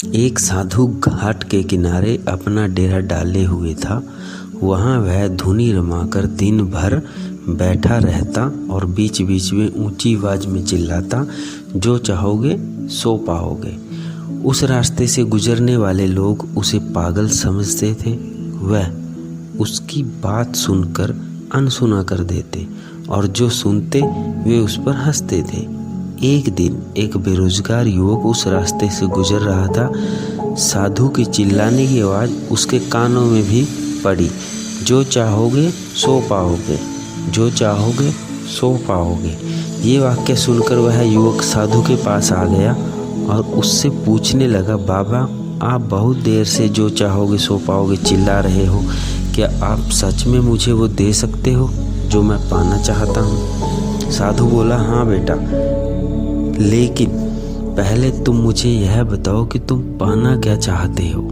एक साधु घाट के किनारे अपना डेरा डाले हुए था। वहाँ वह धुनी रमाकर दिन भर बैठा रहता और बीच बीच में ऊंची आवाज में चिल्लाता, जो चाहोगे सो पाओगे। उस रास्ते से गुजरने वाले लोग उसे पागल समझते थे। वह उसकी बात सुनकर अनसुना कर देते और जो सुनते वे उस पर हंसते थे। एक दिन एक बेरोजगार युवक उस रास्ते से गुजर रहा था। साधु के चिल्लाने की आवाज़ उसके कानों में भी पड़ी, जो चाहोगे सो पाओगे, जो चाहोगे सो पाओगे। ये वाक्य सुनकर वह युवक साधु के पास आ गया और उससे पूछने लगा, बाबा आप बहुत देर से जो चाहोगे सो पाओगे चिल्ला रहे हो, क्या आप सच में मुझे वो दे सकते हो जो मैं पाना चाहता हूँ? साधु बोला, हाँ बेटा, लेकिन पहले तुम मुझे यह बताओ कि तुम पाना क्या चाहते हो।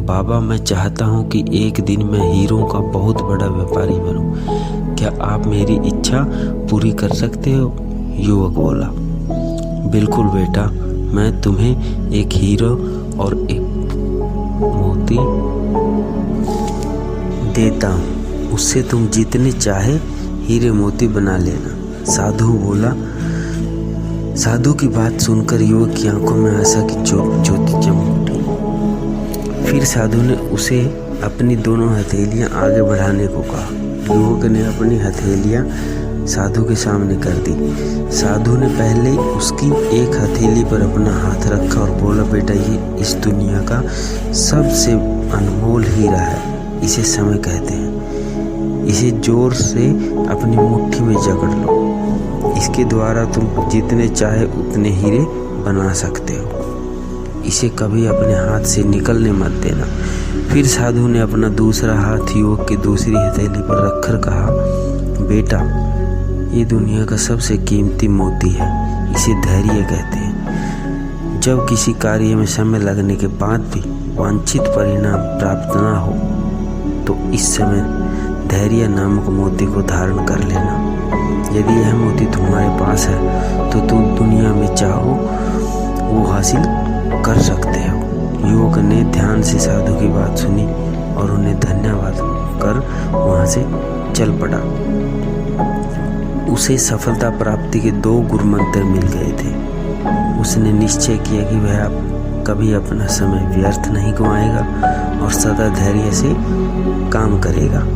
बाबा मैं चाहता हूँ कि एक दिन मैं हीरों का बहुत बड़ा व्यापारी बनूं। क्या आप मेरी इच्छा पूरी कर सकते हो? युवक बोला, बिल्कुल बेटा, मैं तुम्हें एक हीरो और एक मोती देता हूँ, उससे तुम जितने चाहे हीरे मोती बना लेना। साधु बोला। साधु की बात सुनकर युवक की आंखों में आशा की ज्योति चमक उठी। फिर साधु ने उसे अपनी दोनों हथेलियां आगे बढ़ाने को कहा। युवक ने अपनी हथेलियां साधु के सामने कर दी। साधु ने पहले उसकी एक हथेली पर अपना हाथ रखा और बोला, बेटा ये इस दुनिया का सबसे अनमोल हीरा है, इसे समय कहते हैं। इसे जोर से अपनी मुट्ठी में जकड़ लो, इसके द्वारा तुम जितने चाहे उतने हीरे बना सकते हो। इसे कभी अपने हाथ से निकलने मत देना। फिर साधु ने अपना दूसरा हाथ युवक की दूसरी हथेली पर रखकर कहा, बेटा ये दुनिया का सबसे कीमती मोती है, इसे धैर्य कहते हैं। जब किसी कार्य में समय लगने के बाद भी वांछित परिणाम प्राप्त न हो तो इस समय धैर्य नामक मोती को धारण कर लेना। यदि यह मोती तुम्हारे पास है तो तुम दुनिया में चाहो वो हासिल कर सकते हो। युवक ने ध्यान से साधु की बात सुनी और उन्हें धन्यवाद कर वहां से चल पड़ा। उसे सफलता प्राप्ति के 2 गुरु मंत्र मिल गए थे। उसने निश्चय किया कि वह कभी अपना समय व्यर्थ नहीं गंवाएगा और सदा धैर्य से काम करेगा।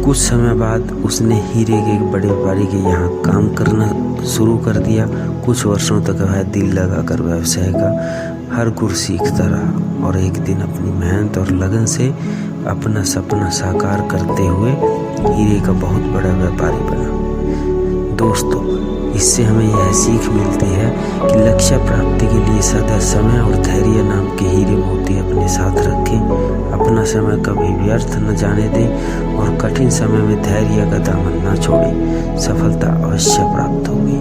कुछ समय बाद उसने हीरे के एक बड़े व्यापारी के यहाँ काम करना शुरू कर दिया। कुछ वर्षों तक वह दिल लगाकर व्यवसाय का हर गुर सीखता रहा और एक दिन अपनी मेहनत और लगन से अपना सपना साकार करते हुए हीरे का बहुत बड़ा व्यापारी बना। दोस्तों, इससे हमें यह सीख मिलती है कि लक्ष्य प्राप्ति के लिए सदा समय और धैर्य नाम के हीरे मोती अपने साथ रखें। अपना समय कभी व्यर्थ न जाने दें और कठिन समय में धैर्य का दामन न छोड़ें। सफलता अवश्य प्राप्त होगी।